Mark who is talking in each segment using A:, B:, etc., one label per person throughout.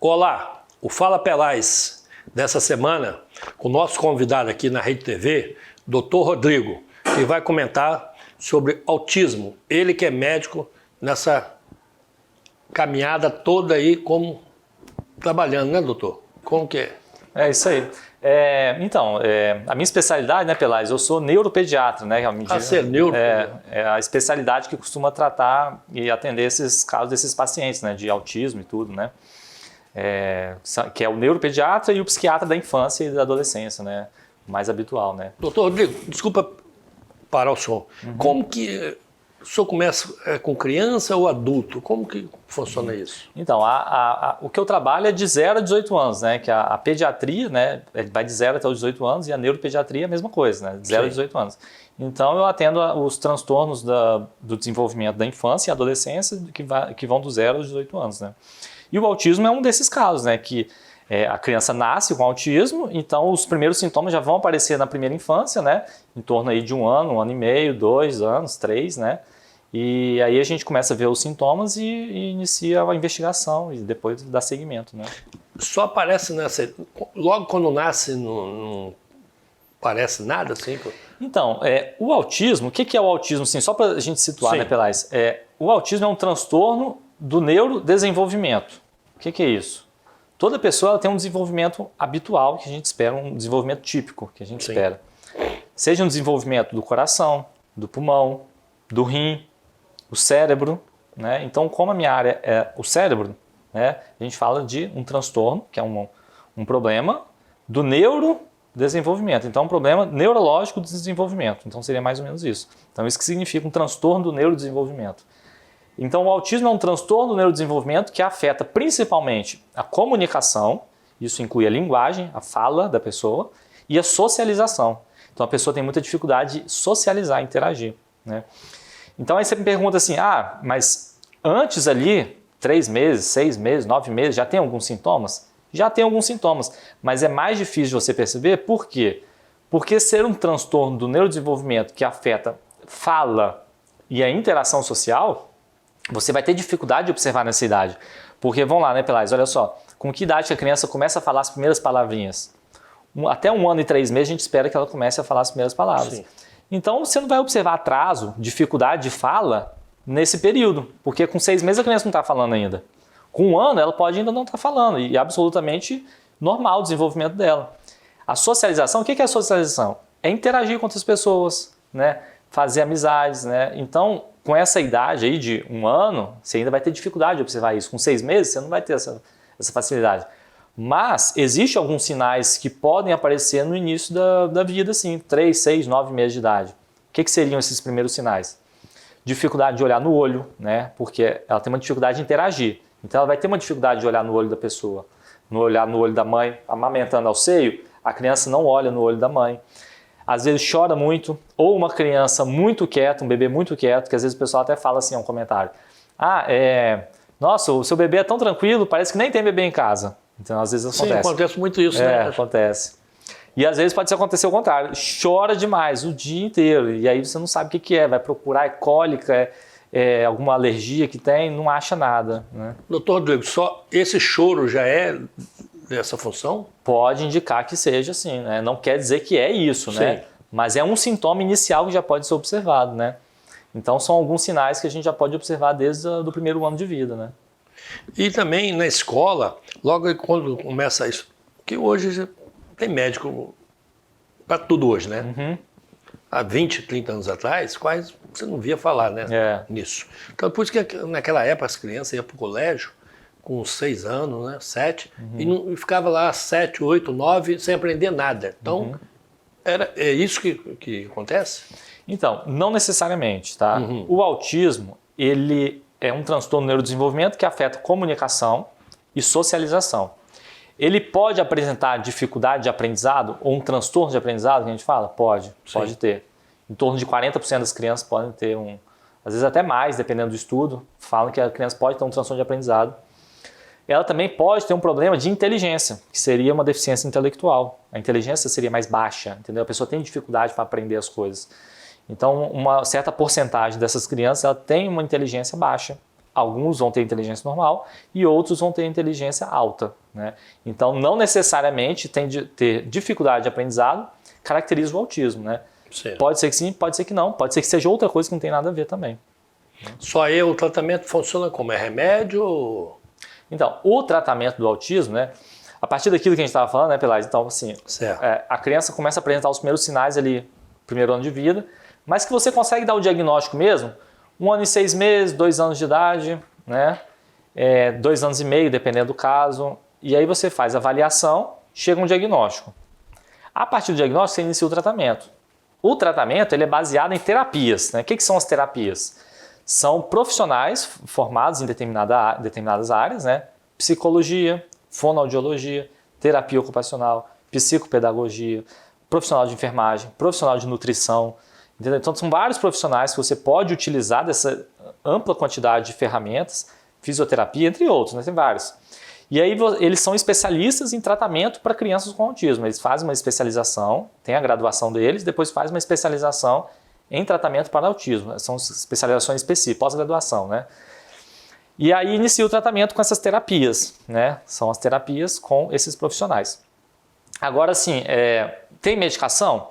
A: Olá, o Fala Pelais dessa semana, com o nosso convidado aqui na Rede TV, Dr. Rodrigo, que vai comentar sobre autismo. Ele que é médico nessa caminhada toda aí, como trabalhando, né, doutor? Como que é?
B: É isso aí. A minha especialidade, né, Pelais, eu sou neuropediatra, né? É a especialidade que costuma tratar e atender esses casos desses pacientes, né, de autismo e tudo, né? Que é o neuropediatra e o psiquiatra da infância e da adolescência, né? Mais habitual, né?
A: Doutor Rodrigo, desculpa parar o senhor. Como que o senhor começa com criança ou adulto? Como que funciona isso?
B: Então, o que eu trabalho é de 0 a 18 anos, né? Que a pediatria, né, vai de 0 até os 18 anos e a neuropediatria é a mesma coisa, né? De 0 a 18 anos. Então, eu atendo os transtornos do desenvolvimento da infância e adolescência que vão do 0 aos 18 anos, né? E o autismo é um desses casos, né? Que a criança nasce com autismo, então os primeiros sintomas já vão aparecer na primeira infância, né? Em torno aí de 1 ano e meio, 2 anos, 3, né? E aí a gente começa a ver os sintomas e inicia a investigação e depois dá seguimento, né?
A: Só aparece logo quando nasce, não parece nada assim?
B: Então, o autismo, o que é o autismo, assim, só para a gente situar, né, Pelais? O autismo é um transtorno do neurodesenvolvimento. O que é isso? Toda pessoa ela tem um desenvolvimento habitual que a gente espera, um desenvolvimento típico que a gente espera. Seja um desenvolvimento do coração, do pulmão, do rim, o cérebro, né? Então, como a minha área é o cérebro, né, a gente fala de um transtorno, que é um problema do neurodesenvolvimento. Então, um problema neurológico do desenvolvimento. Então, seria mais ou menos isso. Então, isso que significa um transtorno do neurodesenvolvimento. Então, o autismo é um transtorno do neurodesenvolvimento que afeta principalmente a comunicação, isso inclui a linguagem, a fala da pessoa, e a socialização. Então, a pessoa tem muita dificuldade de socializar, interagir, né? Então, aí você me pergunta assim, mas antes ali, 3 meses, 6 meses, 9 meses, já tem alguns sintomas? Já tem alguns sintomas, mas é mais difícil de você perceber, por quê? Porque ser um transtorno do neurodesenvolvimento que afeta fala e a interação social, você vai ter dificuldade de observar nessa idade. Porque, vamos lá, né, Pelais? Olha só, com que idade a criança começa a falar as primeiras palavrinhas? Até 1 ano e 3 meses a gente espera que ela comece a falar as primeiras palavras. Sim. Então, você não vai observar atraso, dificuldade de fala nesse período, porque com 6 meses a criança não está falando ainda. Com 1 ano, ela pode ainda não estar falando, e é absolutamente normal o desenvolvimento dela. A socialização, o que é a socialização? É interagir com outras pessoas, né? Fazer amizades, né? Então, com essa idade aí de 1 ano, você ainda vai ter dificuldade de observar isso. Com 6 meses, você não vai ter essa facilidade. Mas existem alguns sinais que podem aparecer no início da vida, assim, 3, 6, 9 meses de idade. O que seriam esses primeiros sinais? Dificuldade de olhar no olho, né? Porque ela tem uma dificuldade de interagir. Então ela vai ter uma dificuldade de olhar no olho da pessoa. Olhar no olho da mãe, amamentando ao seio, a criança não olha no olho da mãe. Às vezes chora muito, ou uma criança muito quieta, um bebê muito quieto, que às vezes o pessoal até fala assim, um comentário. Nossa, o seu bebê é tão tranquilo, parece que nem tem bebê em casa. Então, às vezes acontece.
A: Sim, acontece muito isso, né?
B: Acontece. E às vezes pode acontecer o contrário. Chora demais o dia inteiro. E aí você não sabe o que é. Vai procurar, é cólica, alguma alergia que tem, não acha nada, né?
A: Doutor Rodrigo, só esse choro já é dessa função?
B: Pode indicar que seja assim, né? Não quer dizer que é isso, né? Mas é um sintoma inicial que já pode ser observado, né? Então são alguns sinais que a gente já pode observar desde o primeiro ano de vida, né?
A: E também na escola, logo quando começa isso, que hoje tem médico para tudo hoje, né? Há 20, 30 anos atrás, quase você não via falar, né, nisso. Então, por isso que naquela época as crianças iam para o colégio com 6 anos, né, 7, e ficava lá 7, 8, 9, sem aprender nada. Então, é isso que acontece?
B: Então, não necessariamente, tá? O autismo, ele é um transtorno do neurodesenvolvimento que afeta comunicação e socialização. Ele pode apresentar dificuldade de aprendizado ou um transtorno de aprendizado, que a gente fala? Pode ter. Em torno de 40% das crianças podem ter às vezes até mais, dependendo do estudo, falam que a criança pode ter um transtorno de aprendizado. Ela também pode ter um problema de inteligência, que seria uma deficiência intelectual. A inteligência seria mais baixa, entendeu? A pessoa tem dificuldade para aprender as coisas. Então, uma certa porcentagem dessas crianças ela tem uma inteligência baixa, alguns vão ter inteligência normal e outros vão ter inteligência alta, né? Então, não necessariamente tem de ter dificuldade de aprendizado caracteriza o autismo, né?
A: Certo.
B: Pode ser que sim, pode ser que não, pode ser que seja outra coisa que não tem nada a ver também.
A: Só aí o tratamento funciona como? É remédio?
B: Então, o tratamento do autismo, né? A partir daquilo que a gente estava falando, né, Pelaz? Então, assim,
A: Certo.
B: a criança começa a apresentar os primeiros sinais ali, primeiro ano de vida, mas que você consegue dar o diagnóstico mesmo, 1 ano e 6 meses, 2 anos de idade, né? 2 anos e meio, dependendo do caso. E aí você faz a avaliação, chega um diagnóstico. A partir do diagnóstico, você inicia o tratamento. O tratamento ele é baseado em terapias, né? O que são as terapias? São profissionais formados em determinadas áreas, né? Psicologia, fonoaudiologia, terapia ocupacional, psicopedagogia, profissional de enfermagem, profissional de nutrição, entendeu? Então são vários profissionais que você pode utilizar dessa ampla quantidade de ferramentas, fisioterapia, entre outros, né? Tem vários. E aí eles são especialistas em tratamento para crianças com autismo. Eles fazem uma especialização, tem a graduação deles, depois faz uma especialização em tratamento para autismo. São especializações específicas, pós-graduação, né? E aí inicia o tratamento com essas terapias, né? São as terapias com esses profissionais. Agora sim, tem medicação?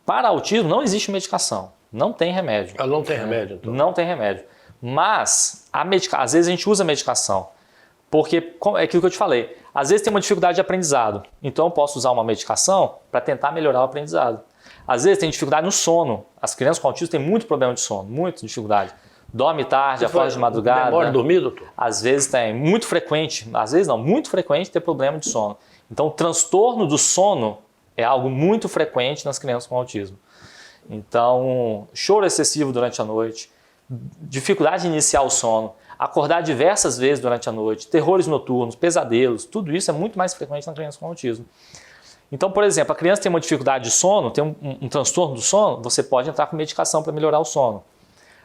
B: Para autismo não existe medicação, não tem remédio.
A: Ela não tem remédio, então?
B: Não tem remédio. Mas, às vezes a gente usa medicação, porque é aquilo que eu te falei, às vezes tem uma dificuldade de aprendizado, então eu posso usar uma medicação para tentar melhorar o aprendizado. Às vezes tem dificuldade no sono, as crianças com autismo têm muito problema de sono, muita dificuldade. Dorme tarde, acorda de madrugada.
A: Demora dormir, doutor?
B: Às vezes tem, muito frequente, às vezes não, muito frequente ter problema de sono. Então o transtorno do sono é algo muito frequente nas crianças com autismo. Então, choro excessivo durante a noite, dificuldade de iniciar o sono, acordar diversas vezes durante a noite, terrores noturnos, pesadelos, tudo isso é muito mais frequente na criança com autismo. Então, por exemplo, a criança tem uma dificuldade de sono, tem um transtorno do sono, você pode entrar com medicação para melhorar o sono.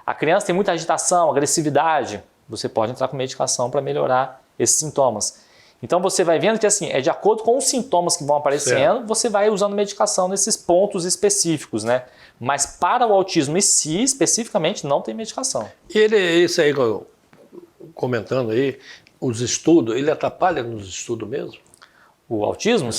B: A criança tem muita agitação, agressividade, você pode entrar com medicação para melhorar esses sintomas. Então você vai vendo que assim, é de acordo com os sintomas que vão aparecendo, certo, você vai usando medicação nesses pontos específicos, né? Mas para o autismo em si, especificamente, não tem medicação.
A: E isso aí, comentando aí, os estudos, ele atrapalha nos estudos mesmo?
B: O autismo?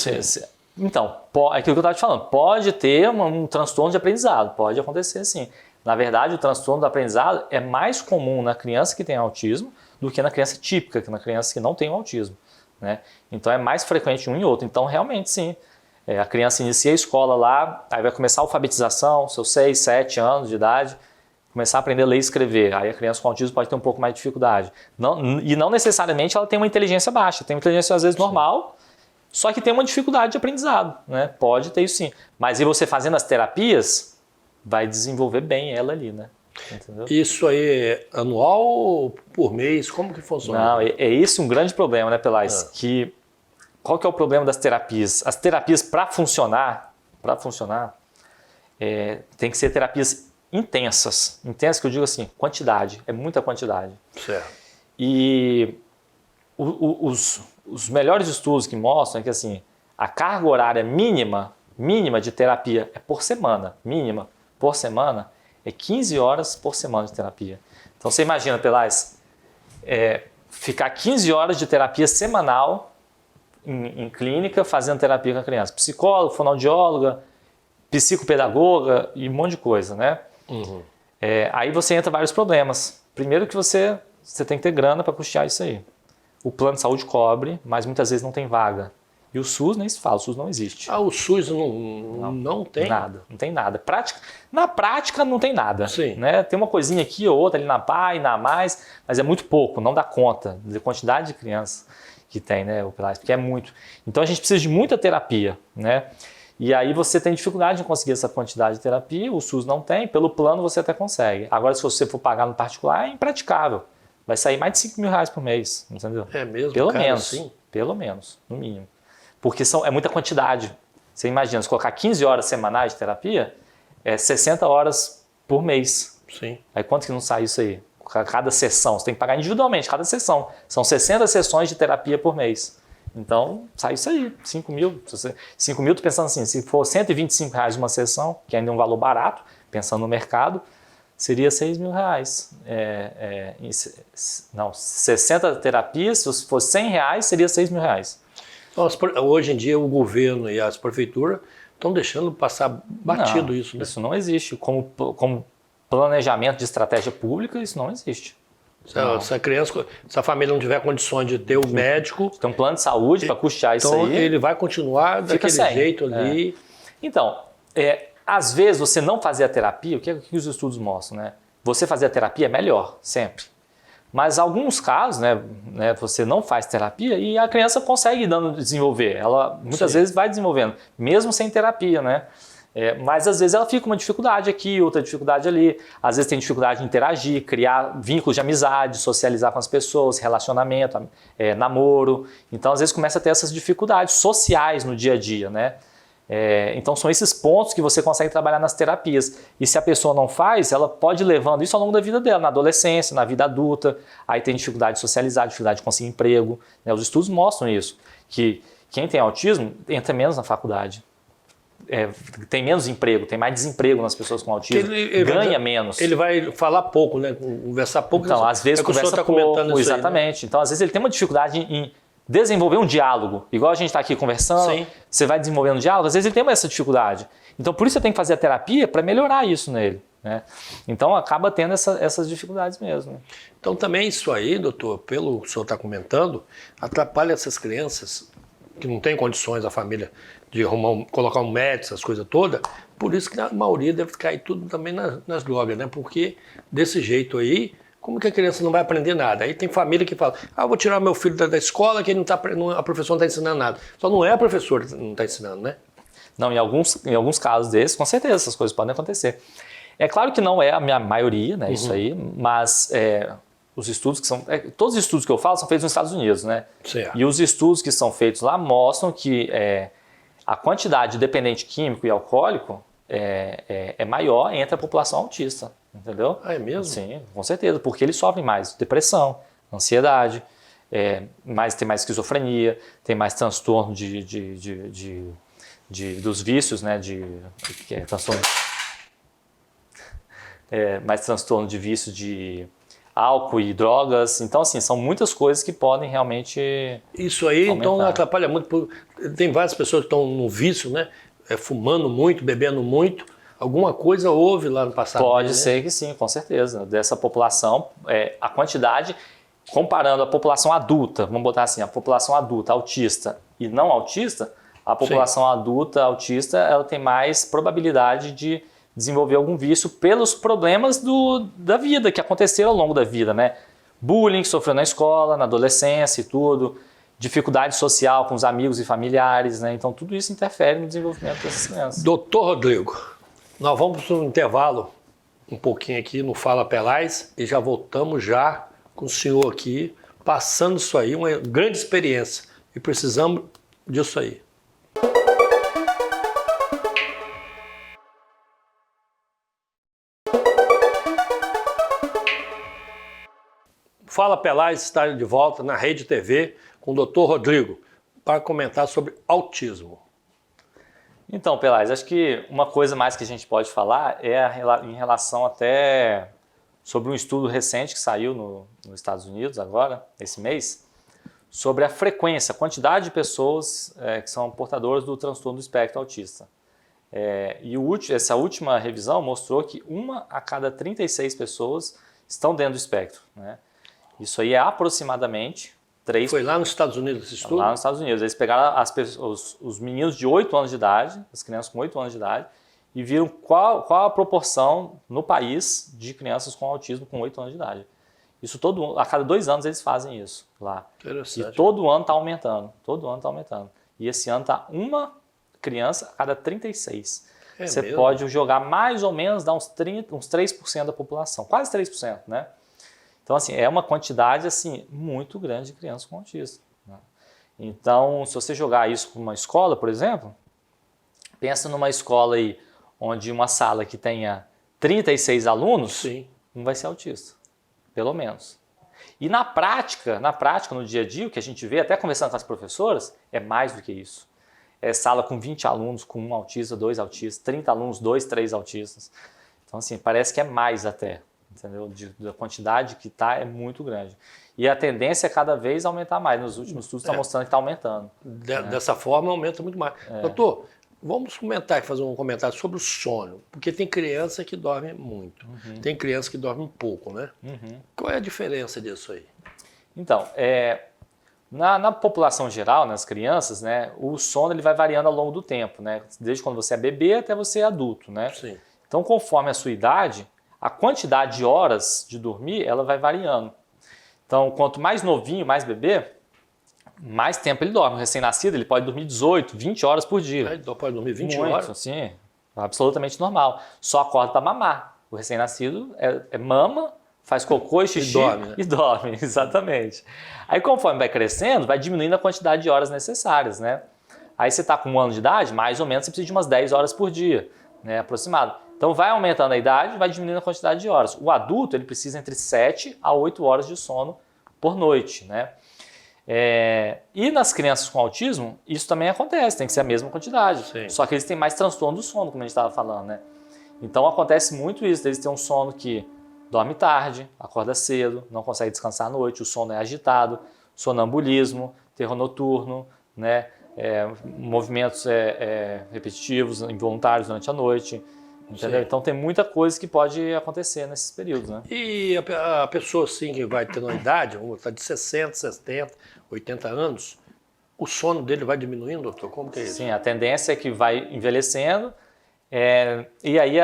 B: Então, é aquilo que eu estava te falando, pode ter um transtorno de aprendizado, pode acontecer sim. Na verdade, o transtorno do aprendizado é mais comum na criança que tem autismo do que na criança típica, que na criança que não tem o autismo, né? Então é mais frequente um e outro. Então realmente sim, a criança inicia a escola lá, aí vai começar a alfabetização, seus 6, 7 anos de idade, começar a aprender a ler e escrever. Aí a criança com autismo pode ter um pouco mais de dificuldade. E não necessariamente ela tem uma inteligência baixa, tem uma inteligência às vezes normal, só que tem uma dificuldade de aprendizado, né? Pode ter isso sim. Mas e você fazendo as terapias, vai desenvolver bem ela ali, né? Entendeu?
A: Isso aí é anual ou por mês? Como que funciona?
B: Não, é esse um grande problema, né, Pelaz? Qual que é o problema das terapias? As terapias, para funcionar, tem que ser terapias intensas. Intensas que eu digo assim, quantidade, é muita quantidade.
A: Certo.
B: E os melhores estudos que mostram é que assim, a carga horária mínima de terapia é por semana, mínima por semana, é 15 horas por semana de terapia. Então você imagina, Pelaz, ficar 15 horas de terapia semanal em clínica fazendo terapia com a criança. Psicólogo, fonoaudióloga, psicopedagoga e um monte de coisa, né?
A: Uhum.
B: Aí você entra vários problemas. Primeiro que você tem que ter grana para custear isso aí. O plano de saúde cobre, mas muitas vezes não tem vaga. E o SUS nem se fala, o SUS não existe.
A: O SUS não tem?
B: Nada, não tem nada. Na prática não tem nada.
A: Sim.
B: Né? Tem uma coisinha aqui ou outra ali na PAI, na mais, mas é muito pouco, não dá conta da quantidade de crianças que tem, né, porque é muito. Então a gente precisa de muita terapia, né? E aí você tem dificuldade em conseguir essa quantidade de terapia, o SUS não tem, pelo plano você até consegue. Agora se você for pagar no particular é impraticável. Vai sair mais de 5 mil reais por mês, entendeu?
A: É mesmo?
B: Pelo
A: Cara,
B: menos,
A: assim?
B: pelo menos, no mínimo. Porque é muita quantidade. Você imagina, se colocar 15 horas semanais de terapia, é 60 horas por mês.
A: Sim.
B: Aí quanto que não sai isso aí? Cada sessão, você tem que pagar individualmente, cada sessão. São 60 sessões de terapia por mês. Então, sai isso aí, 5 mil. 5 mil, tô pensando assim, se for R$ 125 uma sessão, que ainda é um valor barato, pensando no mercado, seria R$6.000. Não, 60 terapias, se fosse R$100, seria R$6.000.
A: Então, hoje em dia o governo e as prefeituras estão deixando passar batido isso, né?
B: Isso não existe. Como planejamento de estratégia pública, isso não existe.
A: Se a família não tiver condições de ter o médico...
B: Tem um plano de saúde para custear isso aí.
A: Então ele vai continuar daquele jeito ali.
B: Então, às vezes você não fazer a terapia, o que os estudos mostram, né? Você fazer a terapia é melhor, sempre. Mas alguns casos, né, você não faz terapia e a criança consegue desenvolver. Ela muitas vezes vai desenvolvendo, mesmo sem terapia, né? Mas às vezes ela fica com uma dificuldade aqui, outra dificuldade ali. Às vezes tem dificuldade de interagir, criar vínculos de amizade, socializar com as pessoas, relacionamento, namoro. Então às vezes começa a ter essas dificuldades sociais no dia a dia, né? Então são esses pontos que você consegue trabalhar nas terapias. E se a pessoa não faz, ela pode ir levando isso ao longo da vida dela, na adolescência, na vida adulta. Aí tem dificuldade de socializar, dificuldade de conseguir emprego, né? Os estudos mostram isso, que quem tem autismo entra menos na faculdade. Tem menos emprego, tem mais desemprego nas pessoas com autismo, ganha menos.
A: Ele vai falar pouco, né? Conversar pouco.
B: Então, às vezes conversa pouco, exatamente.
A: Aí, né?
B: Então, às vezes ele tem uma dificuldade em desenvolver um diálogo. Igual a gente está aqui conversando, sim, você vai desenvolvendo um diálogo, às vezes ele tem essa dificuldade. Então, por isso você tem que fazer a terapia para melhorar isso nele, né? Então, acaba tendo essas dificuldades mesmo.
A: Então, também isso aí, doutor, pelo que o senhor está comentando, atrapalha essas crianças que não têm condições, a família, de colocar um médico, essas coisas todas. Por isso que a maioria deve cair tudo também nas drogas, né? Porque desse jeito aí, como que a criança não vai aprender nada? Aí tem família que fala, vou tirar meu filho da escola que ele a professora não está ensinando nada. Só não é a professora que não está ensinando, né?
B: Não, em alguns casos desses, com certeza, essas coisas podem acontecer. É claro que não é a minha maioria, né, isso aí, mas os estudos que são... todos os estudos que eu falo são feitos nos Estados Unidos, né?
A: Certo.
B: E os estudos que são feitos lá mostram que a quantidade de dependente químico e alcoólico é maior entre a população autista, entendeu?
A: É mesmo?
B: Sim, com certeza, porque eles sofrem mais depressão, ansiedade, tem mais esquizofrenia, tem mais transtorno dos vícios, né? Mais transtorno de vício de álcool e drogas. Então, assim, são muitas coisas que podem realmente
A: isso aí,
B: aumentar.
A: Então, atrapalha muito. Tem várias pessoas que estão no vício, né? Fumando muito, bebendo muito. Alguma coisa houve lá no passado.
B: Pode ser que sim, com certeza. Dessa população, a quantidade, comparando a população adulta, vamos botar assim, a população adulta autista e não autista, a população adulta autista ela tem mais probabilidade de desenvolver algum vício pelos problemas da vida, que aconteceram ao longo da vida, né? Bullying que sofreu na escola, na adolescência e tudo, dificuldade social com os amigos e familiares, né? Então tudo isso interfere no desenvolvimento dessas crianças.
A: Doutor Rodrigo, nós vamos para um intervalo um pouquinho aqui no Fala Pelais e já voltamos já com o senhor aqui, passando isso aí, uma grande experiência e precisamos disso aí. Fala Pelais está de volta na Rede TV com o Dr. Rodrigo para comentar sobre autismo.
B: Então, Pelais, acho que uma coisa mais que a gente pode falar em relação até sobre um estudo recente que saiu nos Estados Unidos agora, esse mês, sobre a frequência, a quantidade de pessoas que são portadoras do transtorno do espectro autista. Essa última revisão mostrou que 1 a cada 36 pessoas estão dentro do espectro, né? Isso aí é aproximadamente 3...
A: Foi lá nos Estados Unidos esse estudo?
B: Lá nos Estados Unidos. Eles pegaram os meninos de 8 anos de idade, as crianças com 8 anos de idade, e viram qual a proporção no país de crianças com autismo com 8 anos de idade. Isso a cada 2 anos eles fazem isso lá.
A: Interessante.
B: E todo ano está aumentando. Todo ano está aumentando. E esse ano está 1 criança a cada 36. Você mesmo? Pode jogar mais ou menos, dar uns 3% da população. Quase 3%, né? Então, assim, é uma quantidade assim, muito grande de crianças com autismo, né? Então, se você jogar isso para uma escola, por exemplo, pensa numa escola aí, onde uma sala que tenha 36 alunos,
A: sim,
B: não vai ser autista, pelo menos. E na prática, no dia a dia, o que a gente vê, até conversando com as professoras, é mais do que isso. É sala com 20 alunos, com 1 autista, 2 autistas, 30 alunos, 2, 3 autistas. Então, assim, parece que é mais até, entendeu? Da quantidade que está é muito grande. E a tendência é cada vez aumentar mais. Nos últimos estudos está mostrando que está aumentando.
A: Dessa forma, aumenta muito mais. Doutor, vamos fazer um comentário sobre o sono. Porque tem criança que dorme muito. Tem criança que dorme pouco, né? Qual é a diferença disso aí?
B: Então, na população geral, nas crianças, né, o sono ele vai variando ao longo do tempo, né? Desde quando você é bebê até você é adulto, né?
A: Sim.
B: Então, conforme a sua idade, a quantidade de horas de dormir, ela vai variando. Então, quanto mais novinho, mais bebê, mais tempo ele dorme. O recém-nascido, ele pode dormir 18, 20 horas por dia.
A: Ele pode dormir 20
B: Muito,
A: horas?
B: Sim, absolutamente normal. Só acorda para mamar. O recém-nascido mama, faz cocô e xixi
A: E dorme, né?
B: e dorme, exatamente. Aí, conforme vai crescendo, vai diminuindo a quantidade de horas necessárias, né? Aí você está com 1 ano de idade, mais ou menos você precisa de umas 10 horas por dia, né, aproximado. Então vai aumentando a idade, vai diminuindo a quantidade de horas. O adulto ele precisa entre 7 a 8 horas de sono por noite, né? E nas crianças com autismo, isso também acontece, tem que ser a mesma quantidade.
A: Sim.
B: Só que eles têm mais transtorno do sono, como a gente estava falando, né? Então acontece muito isso, eles têm um sono que dorme tarde, acorda cedo, não consegue descansar à noite, o sono é agitado, sonambulismo, terror noturno, né? Movimentos repetitivos, involuntários durante a noite. Entendeu?
A: Sim.
B: Então tem muita coisa que pode acontecer nesses períodos, né?
A: E a pessoa assim que vai tendo uma idade, vamos botar de 60, 70, 80 anos, o sono dele vai diminuindo, doutor? Como que é isso?
B: Sim, a tendência é que vai envelhecendo e aí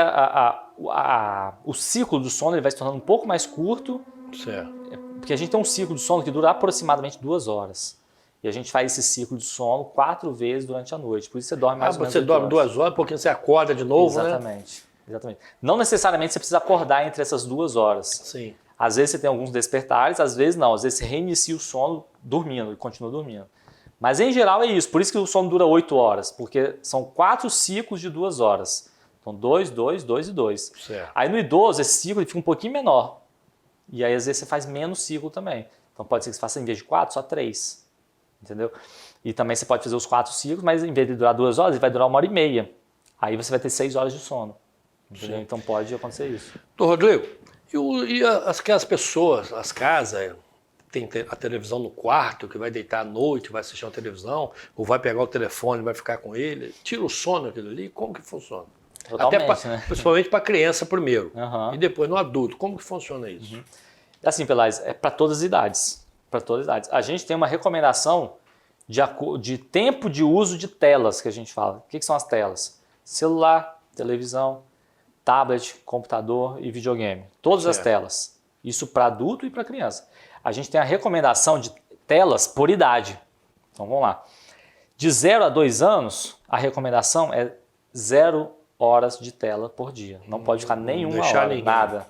B: o ciclo do sono ele vai se tornando um pouco mais curto,
A: Certo.
B: porque a gente tem um ciclo de sono que dura aproximadamente 2 horas. E a gente faz esse ciclo de sono 4 vezes durante a noite. Por isso você dorme mais ou menos
A: Você
B: 8
A: dorme
B: horas.
A: 2 horas porque você acorda de novo, né?
B: Exatamente. Não necessariamente você precisa acordar entre essas 2 horas.
A: Sim.
B: Às vezes você tem alguns despertares, às vezes não. Às vezes você reinicia o sono dormindo e continua dormindo. Mas em geral é isso. Por isso que o sono dura 8 horas. Porque são 4 ciclos de 2 horas. Então 2, 2, 2 e 2.
A: Certo.
B: Aí no idoso esse ciclo ele fica um pouquinho menor. E aí às vezes você faz menos ciclo também. Então pode ser que você faça em vez de 4, só 3. Entendeu? E também você pode fazer os 4 ciclos, mas em vez de durar 2 horas, ele vai durar 1h30. Aí você vai ter 6 horas de sono. Entendeu? Então pode acontecer isso.
A: Doutor Rodrigo, aquelas pessoas, as casas, tem a televisão no quarto, que vai deitar à noite, vai assistir uma televisão, ou vai pegar o telefone e vai ficar com ele, tira o sono aquilo ali, como que funciona?
B: Totalmente, né?
A: Principalmente para a criança primeiro,
B: Uhum.
A: e depois no adulto, como que funciona isso?
B: Assim, Pelaz, é para todas as idades. Para todas as idades. A gente tem uma recomendação de tempo de uso de telas, que a gente fala. O que são as telas? Celular, televisão, tablet, computador e videogame. Todas as telas. Isso para adulto e para criança. A gente tem a recomendação de telas por idade. Então vamos lá. De 0 a 2 anos, a recomendação é 0 horas de tela por dia. Não pode ficar nenhuma hora, nada.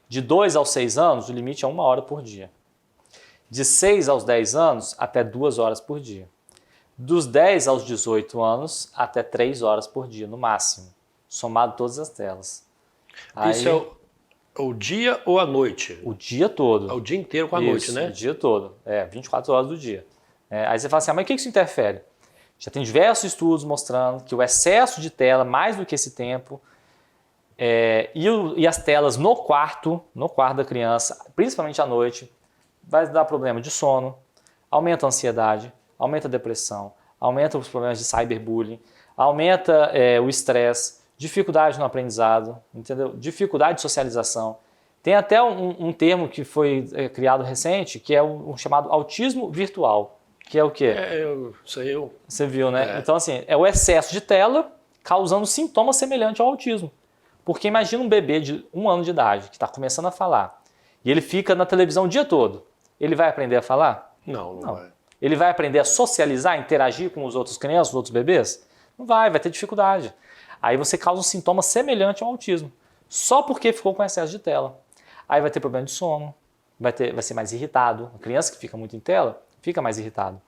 B: De 2 aos 6 anos, o limite é 1 hora por dia. De 6 aos 10 anos, até 2 horas por dia. Dos 10 aos 18 anos, até 3 horas por dia, no máximo. Somado todas as telas.
A: Isso é o dia ou a noite?
B: O dia todo.
A: É o dia inteiro com a
B: Isso,
A: noite, né?
B: O dia todo. 24 horas do dia. Aí você fala assim, mas o que isso interfere? Já tem diversos estudos mostrando que o excesso de tela, mais do que esse tempo, e as telas no quarto da criança, principalmente à noite, vai dar problema de sono, aumenta a ansiedade, aumenta a depressão, aumenta os problemas de cyberbullying, aumenta o estresse, dificuldade no aprendizado, entendeu? Dificuldade de socialização. Tem até um termo que foi criado recente, que é um chamado autismo virtual, que é o quê? Você viu, né? Então, assim, é o excesso de tela causando sintomas semelhantes ao autismo. Porque imagina um bebê de 1 ano de idade, que está começando a falar, e ele fica na televisão o dia todo. Ele vai aprender a falar?
A: Não vai.
B: Ele vai aprender a socializar, interagir com os outros crianças, os outros bebês? Não vai ter dificuldade. Aí você causa um sintoma semelhante ao autismo, só porque ficou com excesso de tela. Aí vai ter problema de sono, vai ser mais irritado. A criança que fica muito em tela, fica mais irritado.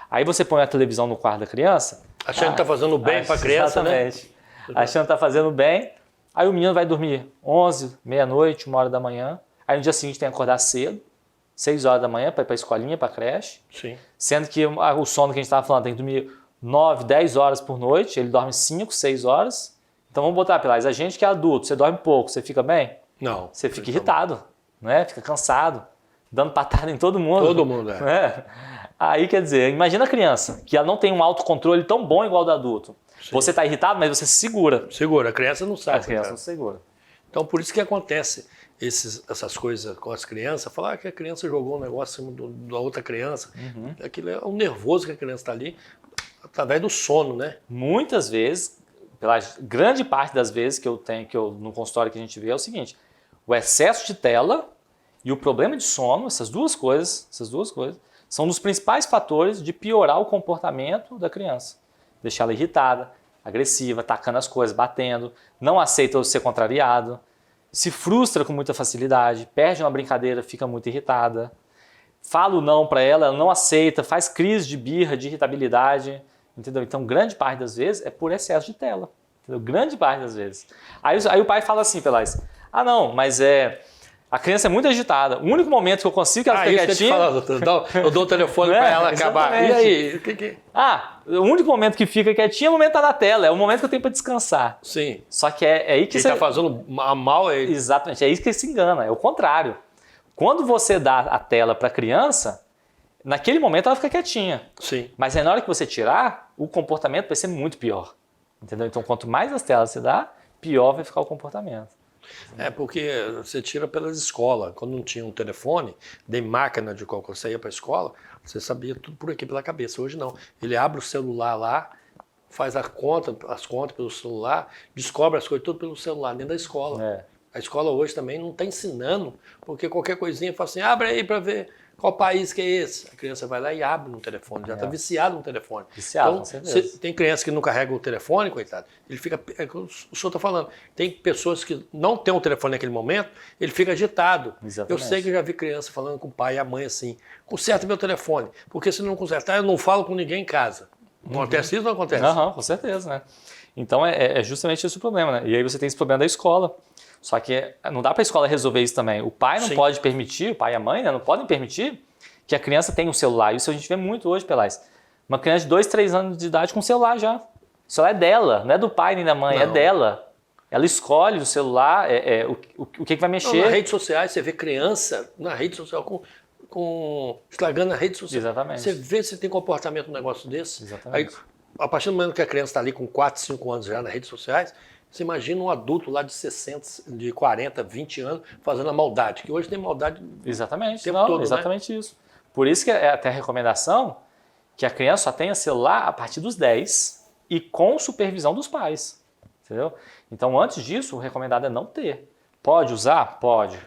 B: Aí você põe a televisão no quarto da criança...
A: Achando que está fazendo bem para a criança,
B: exatamente, né? Achando que está fazendo bem. Aí o menino vai dormir 11, meia-noite, 1 hora da manhã. Aí no dia seguinte tem que acordar cedo, 6 horas da manhã, para ir para a escolinha, para a creche.
A: Sim.
B: Sendo que o sono que a gente estava falando tem que dormir 9, 10 horas por noite. Ele dorme 5, 6 horas. Então vamos botar, Pilares, a gente que é adulto, você dorme pouco, você fica bem?
A: Não.
B: Você fica irritado, né? Fica cansado, dando patada em todo mundo.
A: Todo mundo, é.
B: Né? Aí, quer dizer, imagina a criança, que ela não tem um autocontrole tão bom igual ao do adulto. Sim. Você está irritado, mas você se segura.
A: Segura, a criança não sabe.
B: A criança não se segura.
A: Então, por isso que acontece essas coisas com as crianças. Falar que a criança jogou um negócio em cima da outra criança. Aquilo é o nervoso que a criança está ali, através do sono, né?
B: Muitas vezes, pela grande parte das vezes que eu tenho, no consultório que a gente vê, é o seguinte: o excesso de tela e o problema de sono, essas duas coisas, são um dos principais fatores de piorar o comportamento da criança. Deixar ela irritada, agressiva, atacando as coisas, batendo, não aceita ser contrariado, se frustra com muita facilidade, perde uma brincadeira, fica muito irritada, fala o não para ela, ela não aceita, faz crise de birra, de irritabilidade, entendeu? Então, grande parte das vezes é por excesso de tela, entendeu? Grande parte das vezes. Aí o pai fala assim, Pelais, não, mas a criança é muito agitada. O único momento que eu consigo que ela fique quietinha...
A: Eu dou o telefone para ela acabar. E aí?
B: O único momento que fica quietinha é o momento que tá na tela. É o momento que eu tenho para descansar.
A: Sim.
B: Só que é aí que
A: quem
B: você...
A: está fazendo mal é ele.
B: Exatamente. É isso que ele se engana. É o contrário. Quando você dá a tela para a criança, naquele momento ela fica quietinha.
A: Sim.
B: Mas aí na hora que você tirar, o comportamento vai ser muito pior. Entendeu? Então, quanto mais as telas você dá, pior vai ficar o comportamento.
A: Porque você tira pelas escolas. Quando não tinha um telefone, de máquina de qual você ia para a escola, você sabia tudo por aqui pela cabeça. Hoje não. Ele abre o celular lá, faz as contas pelo celular, descobre as coisas tudo pelo celular, dentro da escola. A escola hoje também não está ensinando, porque qualquer coisinha fala assim, abre aí para ver qual país que é esse. A criança vai lá e abre no telefone, já está viciado no telefone.
B: Viciado,
A: então,
B: com certeza.
A: Tem criança que não carrega o telefone, coitado, ele fica, é o que o senhor está falando, tem pessoas que não têm o telefone naquele momento, ele fica agitado.
B: Exatamente.
A: Eu sei que eu já vi criança falando com o pai e a mãe assim, conserta meu telefone, porque se não consertar, eu não falo com ninguém em casa. Acontece isso ou não acontece?
B: Com certeza, né? Então é justamente esse o problema, né? E aí você tem esse problema da escola. Só que não dá para a escola resolver isso também. O pai não pode permitir, o pai e a mãe, né, não podem permitir que a criança tenha um celular. Isso a gente vê muito hoje, Pelais. Uma criança de 2, 3 anos de idade com celular já. O celular é dela, não é do pai nem da mãe, é dela. Ela escolhe o celular, o que vai mexer.
A: Nas redes sociais, você vê criança na rede social estragando a rede social.
B: Exatamente.
A: Você vê se tem comportamento um negócio desse.
B: Exatamente.
A: Aí, a partir do momento que a criança está ali com 4, 5 anos já nas redes sociais, você imagina um adulto lá de 60, de 40, 20 anos fazendo a maldade, que hoje tem maldade.
B: Exatamente,
A: todo,
B: exatamente, né? Isso. Por isso que é até a recomendação que a criança só tenha celular a partir dos 10 e com supervisão dos pais, entendeu? Então, antes disso, o recomendado é não ter. Pode usar? Pode.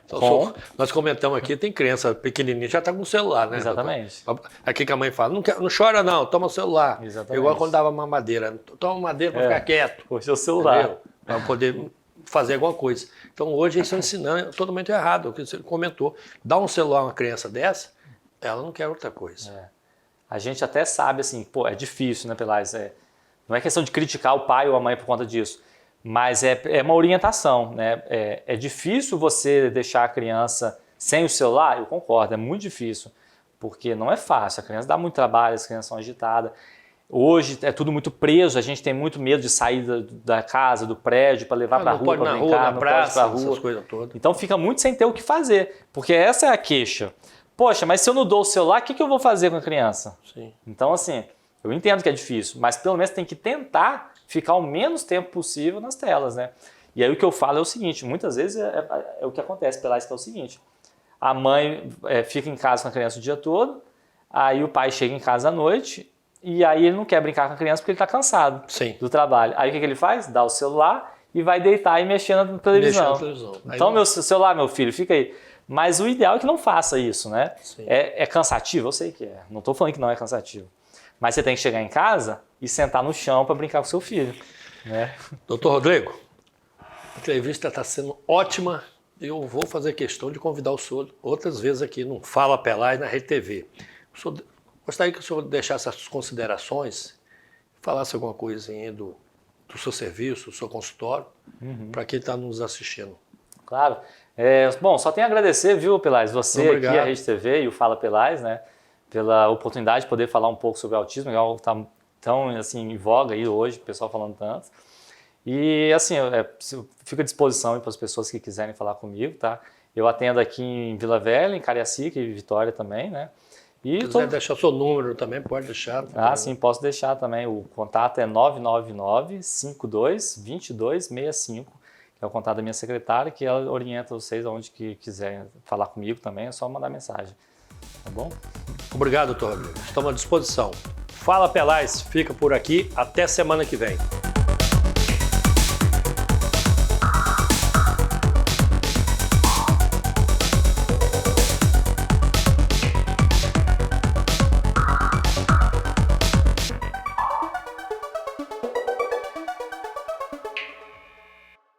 A: Nós comentamos aqui, tem criança pequenininha, já está com o celular, né?
B: Exatamente.
A: Aqui que a mãe fala, não chora não, toma o celular.
B: Exatamente.
A: Igual quando dava mamadeira, toma madeira para ficar quieto.
B: Puxa o celular.
A: Para poder fazer alguma coisa. Então hoje eles estão ensinando totalmente errado, o que você comentou. Dá um celular a uma criança dessa, ela não quer outra coisa.
B: A gente até sabe assim, é difícil, né, Pelais? Não é questão de criticar o pai ou a mãe por conta disso, mas é uma orientação, né? É difícil você deixar a criança sem o celular, eu concordo, é muito difícil, porque não é fácil, a criança dá muito trabalho, as crianças são agitadas. Hoje é tudo muito preso, a gente tem muito medo de sair da casa, do prédio, para levar para a rua, para brincar,
A: na praça,
B: pode ir para a rua.
A: essas coisas todas.
B: Então fica muito sem ter o que fazer, porque essa é a queixa. Poxa, mas se eu não dou o celular, o que eu vou fazer com a criança? Sim. Então assim, eu entendo que é difícil, mas pelo menos tem que tentar ficar o menos tempo possível nas telas, né? E aí o que eu falo é o seguinte, muitas vezes é o que acontece, Pelais, que é o seguinte, a mãe fica em casa com a criança o dia todo, aí o pai chega em casa à noite, e aí ele não quer brincar com a criança porque ele está cansado do trabalho. Aí o que ele faz? Dá o celular e vai deitar e mexer na televisão. Então, meu celular, meu filho, fica aí. Mas o ideal é que não faça isso, né? É cansativo? Eu sei que é. Não estou falando que não é cansativo. Mas você tem que chegar em casa e sentar no chão para brincar com seu filho. Né?
A: Doutor Rodrigo, a entrevista está sendo ótima. Eu vou fazer questão de convidar o senhor outras vezes aqui no Fala Pelais, na Rede TV. Gostaria que o senhor deixasse as suas considerações, falasse alguma coisinha do seu serviço, do seu consultório, para quem está nos assistindo. Claro.
B: Bom, só tenho a agradecer, viu, Pelais, você aqui, a Rede TV e o Fala Pelais, né, pela oportunidade de poder falar um pouco sobre autismo, que está tão assim, em voga aí hoje, o pessoal falando tanto. E assim, eu fico à disposição para as pessoas que quiserem falar comigo, tá? Eu atendo aqui em Vila Velha, em Cariacica e Vitória também, né? E
A: Se quiser deixar seu número também, pode deixar.
B: sim, posso deixar também. O contato é 999-52-2265, que é o contato da minha secretária, que ela orienta vocês aonde que quiserem falar comigo também, é só mandar mensagem. Tá bom?
A: Obrigado, doutor Rodrigo. Estamos à disposição. Fala Pelais, fica por aqui. Até semana que vem.